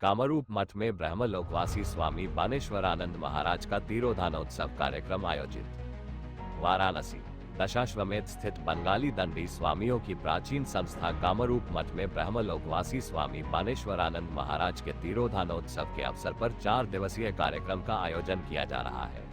कामरूप मठ में ब्रह्मलोकवासी स्वामी बानेश्वरानंद महाराज का तिरोधानोत्सव कार्यक्रम आयोजित। वाराणसी दशाश्वमेध स्थित बंगाली दंडी स्वामियों की प्राचीन संस्था कामरूप मठ में ब्रह्मलोकवासी स्वामी बानेश्वरानंद महाराज के तिरोधानोत्सव के अवसर पर 4 दिवसीय कार्यक्रम का आयोजन किया जा रहा है।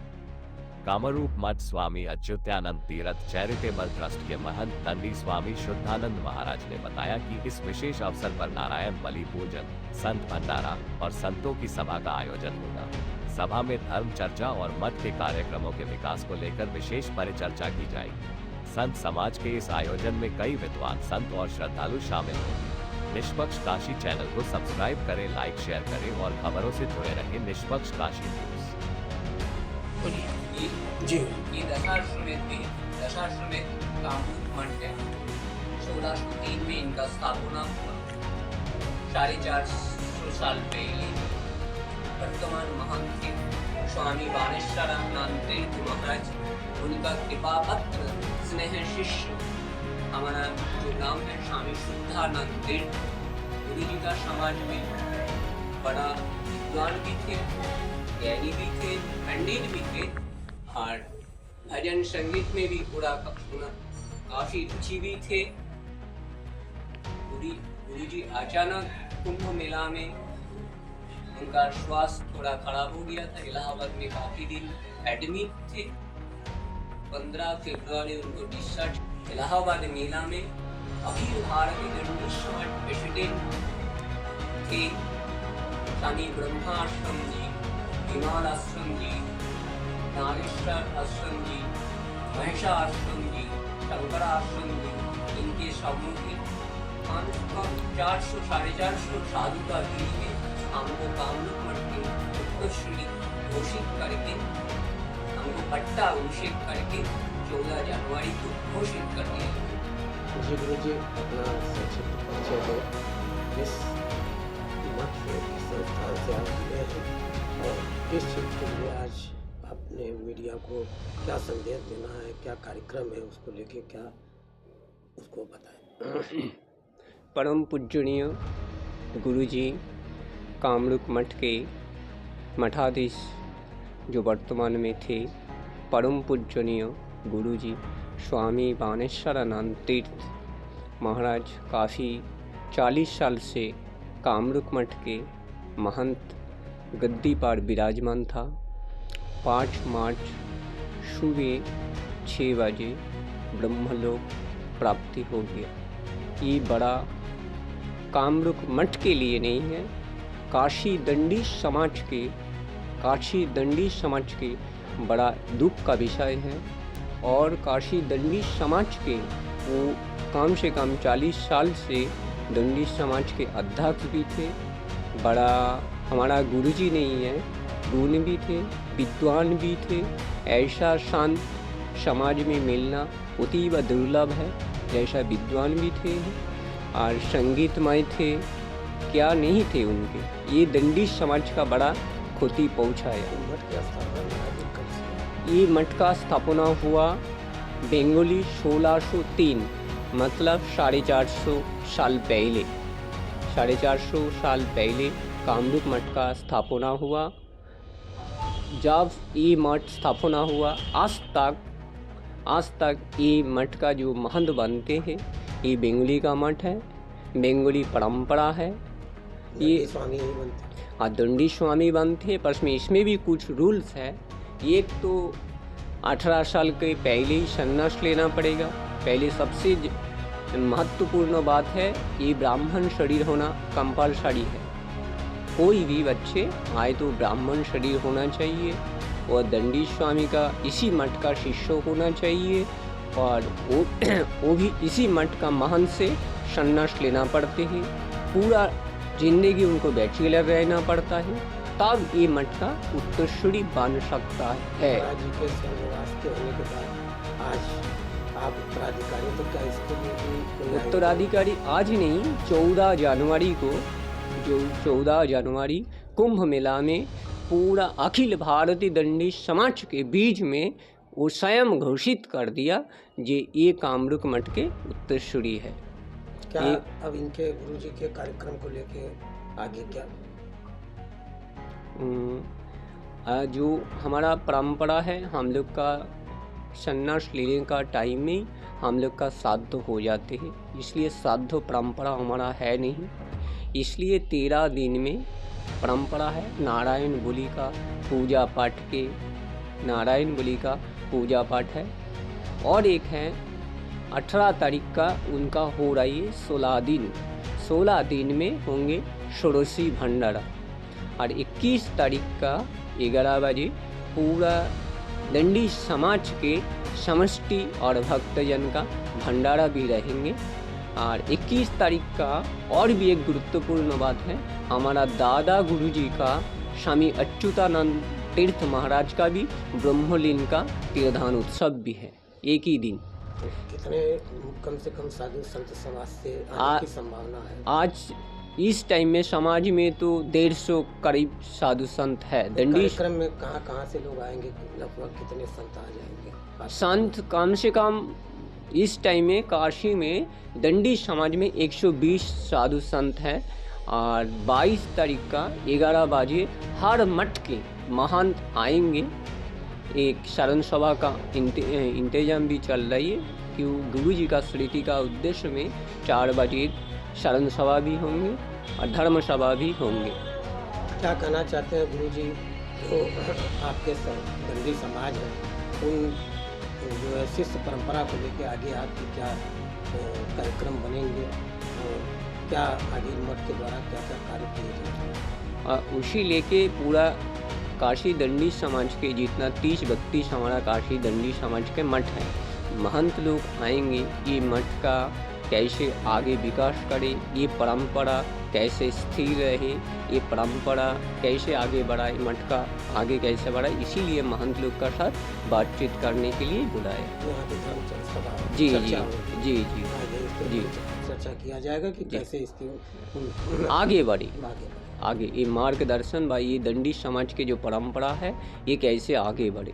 कामरूप मठ स्वामी अच्युतानंद तीर्थ चैरिटेबल ट्रस्ट के महंत दंडी स्वामी शुद्धानंद महाराज ने बताया कि इस विशेष अवसर पर नारायण बलि पूजन, संत भंडारा और संतों की सभा का आयोजन होगा। सभा में धर्म चर्चा और मठ के कार्यक्रमों के विकास को लेकर विशेष परिचर्चा की जाएगी। संत समाज के इस आयोजन में कई विद्वान संत और श्रद्धालु शामिल होंगे। निष्पक्ष काशी चैनल को सब्सक्राइब करें, लाइक शेयर करें और खबरों से जुड़े रहें। निष्पक्ष काशी न्यूज। जी, ये दशाश्वमेध कामरूप मठ है। 1603 में इनका स्थापना हुआ। 450 साल पहले वर्तमान महंत थे स्वामी बानेश्वरानंद तीर्थ महाराज। उनका कृपा पत्र स्नेह शिष्य हमारा जो नाम है स्वामी शुद्धानंद तीर्थ। गुरु जी का समाज में बड़ा विद्वान भी थे, ज्ञानी भी थे, पंडित भी थे और भजन संगीत में भी पूरा काफी रुचि भी थे। गुरु जी अचानक कुंभ मेला में उनका स्वास्थ्य थोड़ा खराब हो गया था। इलाहाबाद में काफी दिन एडमिट थे। 15 फरवरी उनको डिस्चार्ज। इलाहाबाद मेला में अखिल भारतीय दंडी समाज प्रेसिडेंट थे स्वामी ब्रह्माश्रम जी, हिमाल आश्रम जी, नागेश्वर आश्रम जी, महेशा आश्रम जी, शंकर आश्रम जी। इनके समूह के 400-450 साधु का भी है। हमको कामरूप मठ के उत्तरश्री घोषित करके, हमको पट्टा अभिषेक करके 14 जनवरी को घोषित कर दिया। जी गुरु जी, अपना संक्षिप्त परिचय दो। इस मठ से, इस संस्थान से आप जुड़े हैं और किस चीज़ के लिए आज आपने मीडिया को क्या संदेश देना है, क्या कार्यक्रम है, उसको लेके क्या उसको बताएं। परम पूजनीय गुरु जी कामरूप मठ के मठाधीश जो वर्तमान में थे, परम पूजनीय गुरु जी स्वामी बानेश्वरानंद तीर्थ महाराज काफ़ी 40 साल से कामरूप मठ के महंत गद्दी पर विराजमान था। 5 मार्च सुबह 6 बजे ब्रह्मलोक प्राप्ति हो गया। ये बड़ा कामरूप मठ के लिए नहीं है, काशी दंडी समाज के बड़ा दुख का विषय है। और काशी दंडी समाज के वो कम से कम 40 साल से दंडी समाज के अध्यक्ष भी थे। बड़ा हमारा गुरुजी नहीं है, गुण भी थे, विद्वान भी थे। ऐसा शांत समाज में मिलना अतीव दुर्लभ है। जैसा विद्वान भी थे और संगीतमय थे, क्या नहीं थे उनके। ये दंडी समाज का बड़ा क्षति पहुँचाया। ये मठ का स्थापना हुआ बंगाली 1603, मतलब 450 साल पहले। 450 साल पहले कामरूप मठ का स्थापना हुआ। जब ये मठ स्थापना हुआ आज तक ये मठ का जो महंत बनते हैं, ये बंगाली का मठ है, बंगाली परंपरा है। ये स्वामी नहीं बनते, हाँ दंडी स्वामी बनते हैं, पर इसमें भी कुछ रूल्स है। एक तो 18 साल के पहले ही संन्यास लेना पड़ेगा। पहले सबसे महत्वपूर्ण बात है, ये ब्राह्मण शरीर होना कंपलसरी है। कोई भी बच्चे आए तो ब्राह्मण शरीर होना चाहिए और दंडी स्वामी का इसी मठ का शिष्य होना चाहिए। और वो भी इसी मठ का महंत से संन्यास लेना पड़ते हैं। पूरा जिंदगी उनको बैचलर रहना पड़ता है, तब ये मठ का उत्तरसूरी बन सकता है। जी के स्वर्गवास के होने के बाद आज आप उत्तराधिकारी, तो क्या इसके लिए उत्तराधिकारी आज नहीं, 14 जनवरी को, जो 14 जनवरी कुंभ मेला में पूरा अखिल भारतीय दंडी समाज के बीच में वो स्वयं घोषित कर दिया जे ये कामरूप मठ के उत्तरसूरी है। क्या अब इनके गुरुजी के कार्यक्रम को लेके आगे क्या जो हमारा परंपरा है, हम लोग का संन्यास लेने का टाइम में हम लोग का श्राद्ध हो जाते हैं, इसलिए श्राद्ध परंपरा हमारा है नहीं। इसलिए 13 दिन में परंपरा है नारायण बलि का पूजा पाठ के, नारायण बलि का पूजा पाठ है। और एक है 18 तारीख का उनका हो रही है 16 दिन में होंगे षोडशी भंडारा। और 21 तारीख का 11 बजे पूरा दंडी समाज के समष्टि और भक्तजन का भंडारा भी रहेंगे। और 21 तारीख का और भी एक गुरुत्वपूर्ण बात है, हमारा दादा गुरुजी का स्वामी अच्युतानंद तीर्थ महाराज का भी ब्रह्मलीन का तीर्थदान उत्सव भी है एक ही दिन। तो कितने कम से कम साधु संत समाज से आने की संभावना है? आज इस टाइम में समाज में तो 150 करीब साधु संत है। दंडी कार्यक्रम में कहाँ से लोग आएंगे, लगभग कितने संत आ जाएंगे? संत कम से कम इस टाइम में काशी में दंडी समाज में 120 साधु संत हैं। और 22 तारीख का 11 बजे हर मठ के महंत आएंगे। एक शरण सभा का इंतजाम भी चल रही है, क्यों गुरु जी का स्मृति का उद्देश्य में 4 बजे शरण सभा भी होंगे और धर्म सभा भी होंगे। क्या कहना चाहते हैं गुरु जी, तो आपके दंडी समाज है, उन जो है शिष्य परंपरा को लेकर आगे आपके क्या कार्यक्रम बनेंगे और क्या आगे मठ के द्वारा क्या क्या कार्य किए जाएंगे? उसी लेके पूरा काशी दंडी समाज के जितना 30-32 हमारा काशी दंडी समाज के मठ है, महंत लोग आएंगे। ये मठ का कैसे आगे विकास करे, ये परंपरा कैसे स्थिर रहे, ये परंपरा कैसे आगे बढ़ाए, मठ का आगे कैसे बढ़ाए, इसीलिए महंत लोग का साथ बातचीत करने के लिए बुलाए। यहाँ पे धर्म सभा जी चर्चा जी होगी। जी जी आगे इस पे जी चर्चा किया जाएगा कि कैसे इसकी आगे बढ़े, आगे आगे ये मार्गदर्शन व ये दंडी समाज के जो परंपरा है ये कैसे आगे बढ़े।